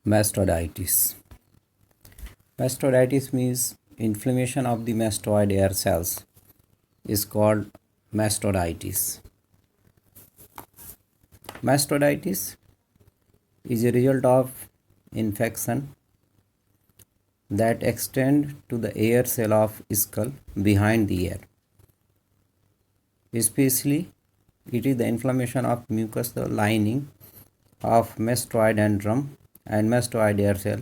Mastoiditis. Mastoiditis means inflammation of the mastoid air cells is called mastoiditis. Mastoiditis is a result of infection that extend to the air cell of skull behind the ear. Especially, it is the inflammation of mucosal lining of mastoid antrum and mastoid air cell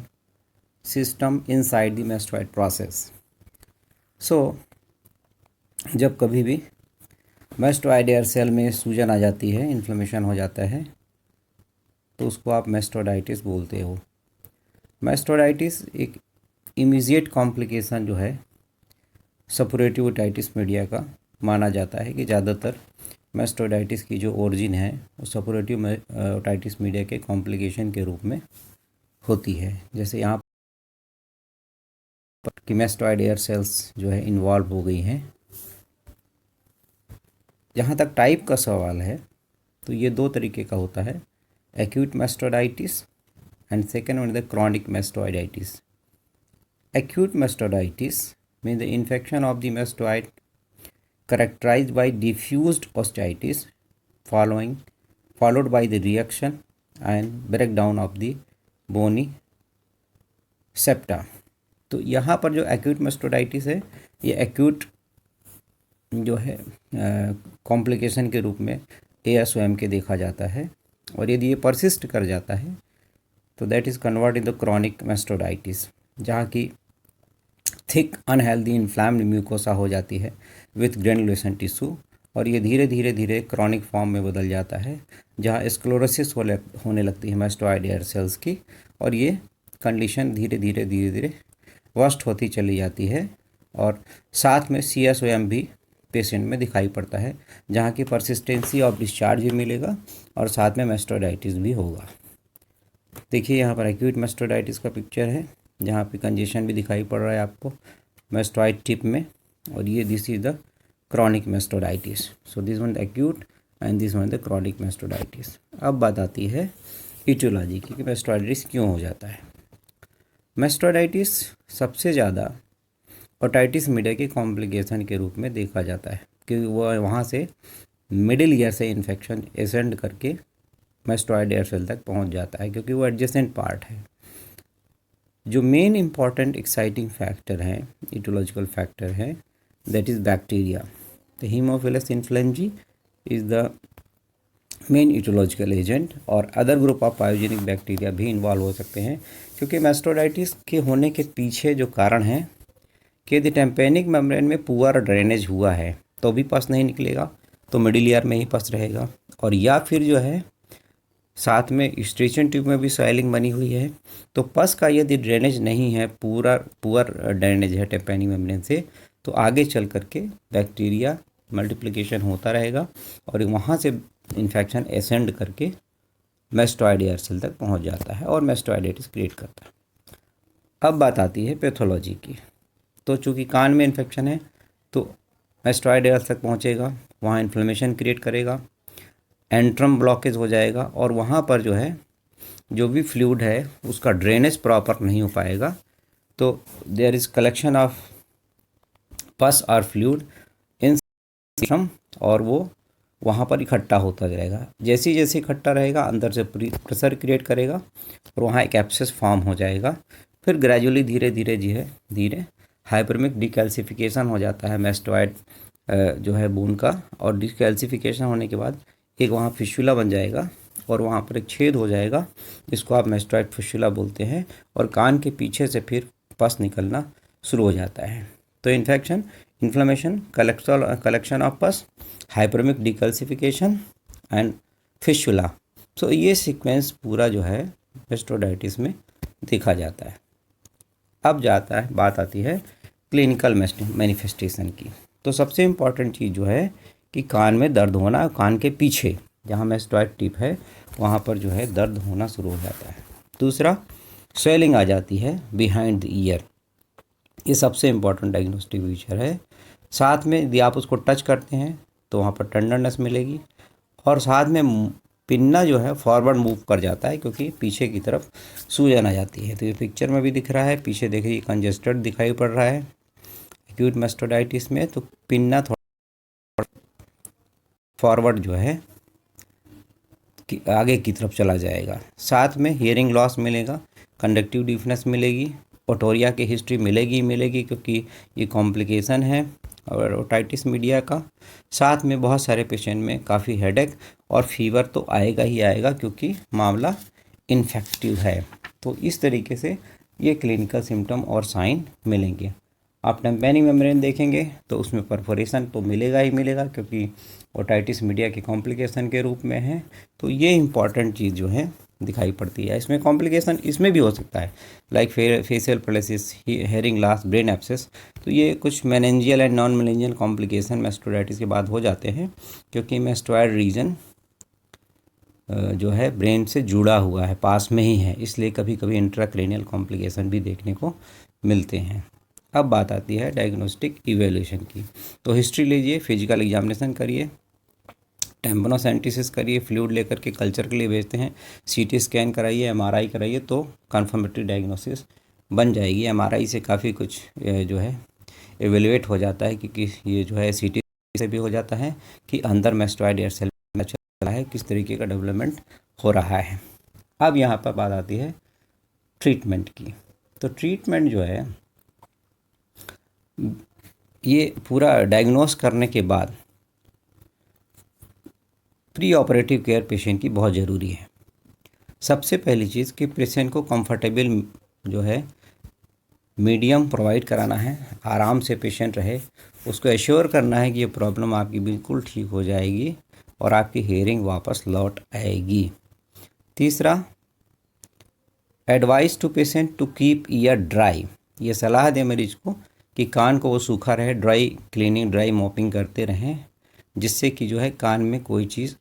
system inside the mastoid process. So, जब कभी भी mastoid air cell में सूजन आ जाती है, inflammation हो जाता है, तो उसको आप mastoiditis बोलते हो. mastoiditis एक इमीडिएट कॉम्प्लिकेशन जो है सपोरेटिव ओटाइटिस मीडिया का माना जाता है कि ज़्यादातर mastoiditis की जो ओरिजिन है वो सपोरेटिव ओटाइटिस मीडिया के कॉम्प्लिकेशन के रूप में होती है. जैसे यहाँ पर कि mastoid एयर सेल्स जो है इन्वॉल्व हो गई हैं. जहाँ तक टाइप का सवाल है तो ये दो तरीके का होता है, acute mastoiditis and second one the chronic mastoiditis. Acute mastoiditis means the infection of the mastoid characterized by diffused osteitis followed by the reaction and breakdown of the bony septa. तो यहाँ पर जो acute mastoiditis है ये acute जो है complication के रूप में ASOM के देखा जाता है, और यदि ये परसिस्ट कर जाता है तो that is convert in the chronic mastoiditis, जहाँ की थिक अनहेल्दी इन्फ्लैम्ड म्यूकोसा हो जाती है विथ ग्रेनुलेशन टिश्यू, और ये धीरे धीरे धीरे क्रॉनिक फॉर्म में बदल जाता है जहाँ स्क्लेरोसिस होने लगती है mastoid एयर सेल्स की, और ये कंडीशन धीरे धीरे वर्स्ट होती चली जाती है. और साथ में CSOM भी पेशेंट में दिखाई पड़ता है, जहाँ की परसिस्टेंसी ऑफ डिस्चार्ज भी मिलेगा और साथ में mastoiditis भी होगा. देखिए यहाँ पर एक्यूट mastoiditis का पिक्चर है जहाँ पे कंजेशन भी दिखाई पड़ रहा है आपको mastoid टिप में, और ये this is the chronic mastoiditis. So this one acute and this one the chronic mastoiditis. अब बात आती है इटियोलॉजी की कि mastoiditis क्यों हो जाता है. mastoiditis सबसे ज़्यादा ओटाइटिस मीडिया के कॉम्प्लिकेशन के रूप में देखा जाता है, क्योंकि वह वहाँ से मिडिल ईयर से इन्फेक्शन एसेंड करके mastoid एयर सेल तक पहुँच जाता है, क्योंकि वो एडजेसेंट पार्ट है. जो मेन इम्पॉर्टेंट एक्साइटिंग फैक्टर है, इटियोलॉजिकल फैक्टर है, that is bacteria. The haemophilus influenza is the main aetiological agent, और other group of pyogenic bacteria भी इन्वॉल्व हो सकते हैं, क्योंकि mastoiditis के होने के पीछे जो कारण है कि यदि टेम्पेनिक मेम्ब्रेन में पुअर ड्रेनेज हुआ है तो भी पस नहीं निकलेगा, तो मिडिल ईयर में ही पस रहेगा, और या फिर जो है साथ में स्ट्रेचन ट्यूब में भी स्वेलिंग बनी हुई है, तो पस का यदि ड्रेनेज नहीं है, पुअर ड्रेनेज है टेम्पेनिक मेम्ब्रेन से, तो आगे चल करके बैक्टीरिया मल्टीप्लिकेशन होता रहेगा और वहाँ से इन्फेक्शन एसेंड करके mastoid एयर सेल तक पहुँच जाता है और mastoiditis क्रिएट करता है. अब बात आती है पैथोलॉजी की. तो चूँकि कान में इन्फेक्शन है तो mastoid एयर तक पहुँचेगा, वहाँ इन्फ्लेमेशन क्रिएट करेगा, एंट्रम ब्लॉकेज हो जाएगा, और वहाँ पर जो है जो भी फ्लूइड है उसका ड्रेनेज प्रॉपर नहीं हो पाएगा, तो देयर इज़ कलेक्शन ऑफ पस और फ्लूइड इन सिस्टम, और वो वहाँ पर इकट्ठा होता जाएगा. जैसे जैसे इकट्ठा रहेगा अंदर से प्रेशर क्रिएट करेगा और वहाँ एक एब्सेस फॉर्म हो जाएगा. फिर ग्रेजुअली धीरे हाइपरमिक डिकैल्सिफिकेशन हो जाता है mastoid जो है बोन का, और डिकैल्सिफिकेशन होने के बाद एक वहाँ फिशुला बन जाएगा और वहाँ पर एक छेद हो जाएगा, जिसको आप mastoid फिशुला बोलते हैं, और कान के पीछे से फिर पस निकलना शुरू हो जाता है. तो इन्फ्लेमेशन, कलेक्शन ऑफ पस, हाइपरमिक डिकैल्सिफिकेशन एंड फिशुला. सो ये सीक्वेंस पूरा जो है mastoiditis में देखा जाता है. अब बात आती है क्लिनिकल मैनिफेस्टेशन की. तो सबसे इम्पॉर्टेंट चीज़ जो है कि कान में दर्द होना, कान के पीछे जहाँ mastoid टिप है वहाँ पर जो है दर्द होना शुरू हो जाता है. दूसरा, स्वेलिंग आ जाती है बिहाइंड द ईयर. ये सबसे इम्पॉर्टेंट डायग्नोस्टिक फीचर है. साथ में यदि आप उसको टच करते हैं तो वहाँ पर टेंडरनेस मिलेगी, और साथ में पिन्ना जो है फॉरवर्ड मूव कर जाता है क्योंकि पीछे की तरफ सूजन आ जाती है। तो ये पिक्चर में भी दिख रहा है, पीछे देखिए कंजेस्टेड दिखाई पड़ रहा है एक्यूट मास्टोडाइटिस में। तो पिन्ना थोड़ा फॉरवर्ड जो है कि आगे की तरफ चला जाएगा। साथ में हियरिंग लॉस मिलेगा, कंडक्टिव डिफनेस मिलेगी, ओटोरिया की हिस्ट्री मिलेगी क्योंकि ये कॉम्प्लिकेशन है और ओटाइटिस मीडिया का। साथ में बहुत सारे पेशेंट में काफ़ी हेडेक और फीवर तो आएगा ही आएगा क्योंकि मामला इन्फेक्टिव है। तो इस तरीके से ये क्लिनिकल सिम्टम और साइन मिलेंगे। आप टेम्पेनिक मेम्ब्रेन देखेंगे तो उसमें परफोरेशन तो मिलेगा ही मिलेगा क्योंकि ओटाइटिस मीडिया के कॉम्प्लिकेशन के रूप में है। तो ये इम्पॉर्टेंट चीज़ जो है दिखाई पड़ती है। इसमें कॉम्प्लिकेशन इसमें भी हो सकता है, like facial paralysis, hearing loss, brain abscess. तो ये कुछ meningeal and non meningeal complication mastoiditis के बाद हो जाते हैं क्योंकि मास्टोइड रीजन जो है ब्रेन से जुड़ा हुआ है, पास में ही है, इसलिए कभी कभी इंट्राक्रेनियल कॉम्प्लिकेशन भी देखने को मिलते हैं। अब बात आती है डायग्नोस्टिक इवेल्यूशन की। तो हिस्ट्री लीजिए, फिजिकल एग्जामिनेशन करिए, टेम्पनोसेंटिसिस करिए, फ्लूइड लेकर के कल्चर के लिए भेजते हैं, सीटी स्कैन कराइए, एमआरआई कराइए तो कन्फर्मेटरी डायग्नोसिस बन जाएगी। एमआरआई से काफ़ी कुछ जो है एवेल्युएट हो जाता है क्योंकि ये जो है सीटी से भी हो जाता है कि अंदर मास्टोइड एयर सेल चल रहा है, किस तरीके का डेवलपमेंट हो रहा है। अब यहाँ पर बात आती है ट्रीटमेंट की। तो ट्रीटमेंट जो है ये पूरा डायग्नोस करने के बाद प्री ऑपरेटिव केयर पेशेंट की बहुत ज़रूरी है। सबसे पहली चीज़ कि पेशेंट को कंफर्टेबल जो है मीडियम प्रोवाइड कराना है, आराम से पेशेंट रहे, उसको एश्योर करना है कि ये प्रॉब्लम आपकी बिल्कुल ठीक हो जाएगी और आपकी हियरिंग वापस लौट आएगी। तीसरा, advice to patient to keep ear dry. ये सलाह दें मरीज को कि कान को वो सूखा रहे, ड्राई क्लीनिंग, ड्राई मॉपिंग करते रहें, जिससे कि जो है कान में कोई चीज़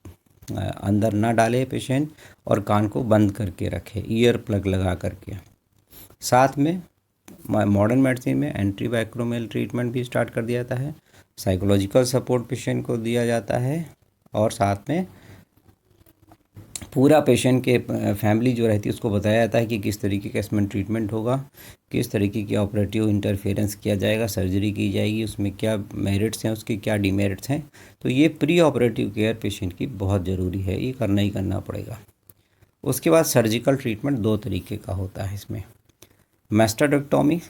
अंदर ना डाले पेशेंट और कान को बंद करके रखे, ईयर प्लग लगा करके। साथ में मॉडर्न मेडिसिन में एंटीबाइक्रोमियल ट्रीटमेंट भी स्टार्ट कर दिया जाता है, साइकोलॉजिकल सपोर्ट पेशेंट को दिया जाता है और साथ में पूरा पेशेंट के फैमिली जो रहती है उसको बताया जाता है कि किस तरीके का इसमें ट्रीटमेंट होगा, किस तरीके की ऑपरेटिव इंटरफेरेंस किया जाएगा, सर्जरी की जाएगी, उसमें क्या मेरिट्स हैं, उसके क्या डिमेरिट्स हैं। तो ये प्री ऑपरेटिव केयर पेशेंट की बहुत ज़रूरी है, ये करना ही करना पड़ेगा। उसके बाद सर्जिकल ट्रीटमेंट दो तरीके का होता है इसमें। Mastoidectomy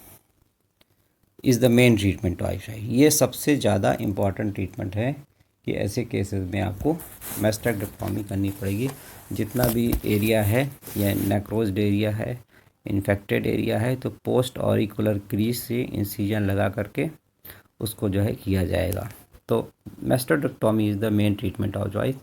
is the main treatment of eye. ये सबसे ज़्यादा इम्पॉर्टेंट ट्रीटमेंट है कि ऐसे केसेस में आपको मास्टोडेक्टोमी करनी पड़ेगी। जितना भी एरिया है या नेक्रोज्ड एरिया है, इन्फेक्टेड एरिया है, तो पोस्ट ऑरिकुलर क्रीज से इंसिजन लगा करके उसको जो है किया जाएगा। तो mastoidectomy is the main treatment of choice.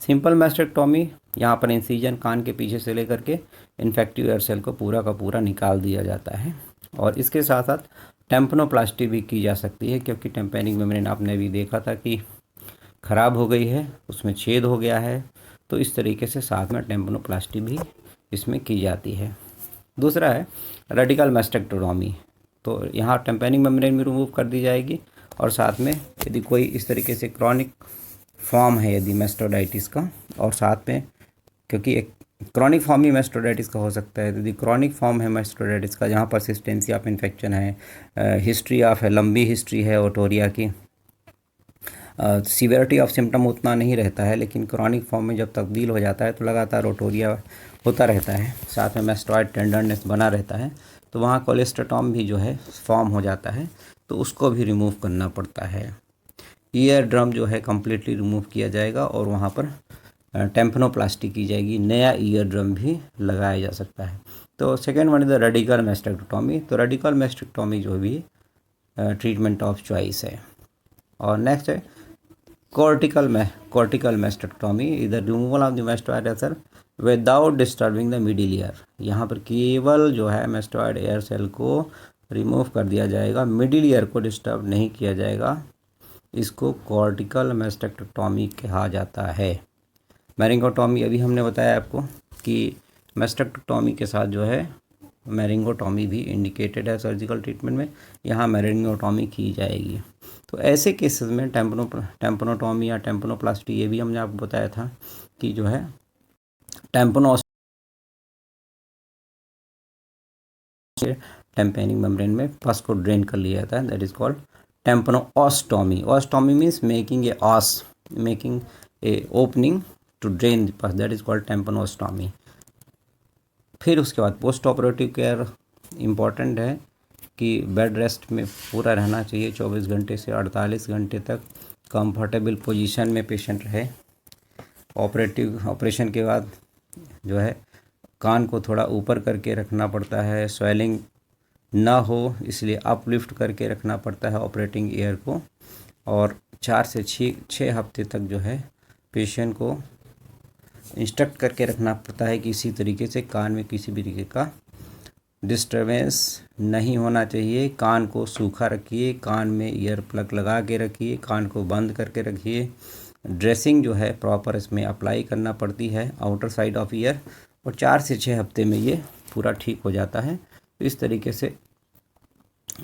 Simple mastoidectomy, यहाँ पर इंसिजन कान के पीछे से लेकर के इन्फेक्टिव एयर सेल को पूरा का पूरा निकाल दिया जाता है। और इसके साथ साथ टेम्पनोप्लास्टी भी की जा सकती है क्योंकि टेम्पेनिक मेम्ब्रेन आपने भी देखा था कि ख़राब हो गई है, उसमें छेद हो गया है, तो इस तरीके से साथ में टेम्पनोप्लास्टी भी इसमें की जाती है। दूसरा है रेडिकल मास्टेक्टोमी। तो यहाँ टेम्पेनिक मेम्ब्रेन भी रिमूव कर दी जाएगी और साथ में यदि कोई इस तरीके से क्रॉनिक फॉर्म है यदि मास्टोडाइटिस का, और साथ में क्योंकि एक क्रॉनिक फॉर्म ही मास्टोडाइटिस का हो सकता है, यदि क्रॉनिक फॉर्म है मास्टोडाइटिस का जहाँ परसिस्टेंसी ऑफ इन्फेक्शन है, हिस्ट्री ऑफ है, लंबी हिस्ट्री है ओटोरिया की, सीवियरिटी ऑफ सिम्टम उतना नहीं रहता है, लेकिन क्रॉनिक फॉर्म में जब तब्दील हो जाता है तो लगातार ओटोरिया होता रहता है, साथ में मास्टोइड टेंडरनेस बना रहता है, तो वहाँ कोलेस्टेटॉम भी जो है फॉर्म हो जाता है, तो उसको भी रिमूव करना पड़ता है। ईयर ड्रम जो है कम्प्लीटली रिमूव किया जाएगा और वहाँ पर टेम्पनोप्लास्टी की जाएगी, नया ईयर ड्रम भी लगाया जा सकता है। तो second one is the radical mastectomy. तो रेडिकल मास्टेक्टोमी जो भी ट्रीटमेंट ऑफ चॉइस है। और नेक्स्ट है कॉर्टिकल मास्टेक्टोमी, इधर removal of the mastoid air cell without disturbing the middle ear. यहाँ पर केवल जो है मास्टोइड एयर सेल को रिमूव कर दिया जाएगा, मिडिल ईयर को डिस्टर्ब नहीं किया जाएगा। इसको कॉर्टिकल मास्टेक्टोमी कहा जाता है। मैरिंगोटॉमी अभी हमने बताया आपको कि मास्टेक्टोमी के साथ जो है मैरिंगोटॉमी भी इंडिकेटेड है सर्जिकल ट्रीटमेंट में, यहाँ मैरिंगोटॉमी की जाएगी। तो ऐसे केसेस में टेम्पनोटॉमी या टेम्पनोप्लास्टी, ये भी हमने आपको बताया था कि जो है टेम्पेनिक मेम्ब्रेन में पस को ड्रेन कर लिया जाता है, that is called tympanostomy. Ostomy means making a opening to drain the pus, that is called tympanostomy. फिर उसके बाद पोस्ट ऑपरेटिव केयर इम्पॉर्टेंट है कि बेड रेस्ट में पूरा रहना चाहिए, 24 घंटे से 48 घंटे तक कंफर्टेबल पोजीशन में पेशेंट रहे। ऑपरेशन के बाद जो है कान को थोड़ा ऊपर करके रखना पड़ता है, स्वेलिंग ना हो इसलिए अपलिफ्ट करके रखना पड़ता है ऑपरेटिंग ईयर को, और 4 से 6 हफ्ते तक जो है पेशेंट को इंस्ट्रक्ट करके रखना पड़ता है कि इसी तरीके से कान में किसी भी तरीके का डिस्टर्बेंस नहीं होना चाहिए। कान को सूखा रखिए, कान में ईयर प्लग लगा के रखिए, कान को बंद करके रखिए। ड्रेसिंग जो है प्रॉपर इसमें अप्लाई करना पड़ती है आउटर साइड ऑफ ईयर, और 4 से 6 हफ्ते में ये पूरा ठीक हो जाता है। तो इस तरीके से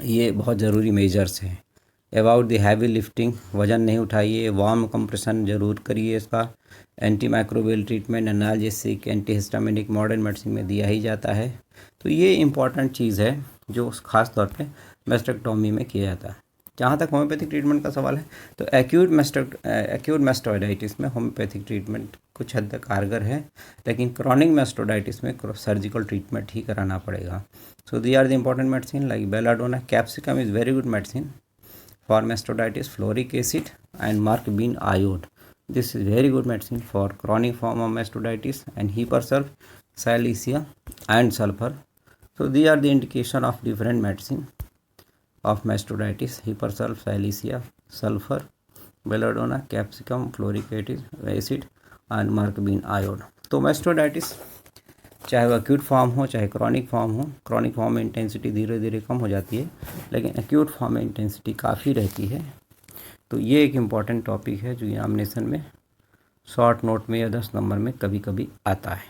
ये बहुत ज़रूरी मेजर्स हैं। अबाउट द हैवी लिफ्टिंग, वज़न नहीं उठाइए, वार्म कंप्रेशन ज़रूर करिए इसका। Anti microbial treatment, analgesic, antihistaminic modern medicine में दिया ही जाता है। तो ये इम्पॉर्टेंट चीज़ है जो ख़ास तौर पे मैस्टेक्टोमी में किया जाता है। जहाँ तक होम्योपैथिक ट्रीटमेंट का सवाल है तो एक्यूट मैस्टोडाइटिस में होम्योपैथिक ट्रीटमेंट कुछ हद तक कारगर है, लेकिन क्रॉनिक मैस्टोडाइटिस में सर्जिकल ट्रीटमेंट ही कराना पड़ेगा। So the are the important medicine like belladonna, capsicum is very good medicine for mastocytitis, fluoric acid and mark bean iode. This is very good medicine for chronic form of mastocytitis, and Hipersulf, Silicea and sulfur. So these are the indication of different medicine of mastocytitis: Hipersulf, Silicea, sulfur, belladonna, capsicum, fluoric acid and mark bean iode. तो mastocytitis चाहे वो acute form हो चाहे chronic form हो, chronic form में intensity धीरे धीरे कम हो जाती है, लेकिन एक्यूट फॉर्म में इंटेंसिटी काफ़ी रहती है। तो ये एक इम्पॉर्टेंट टॉपिक है जो एग्जामिनेशन में शॉर्ट नोट में या 10 नंबर में कभी कभी आता है।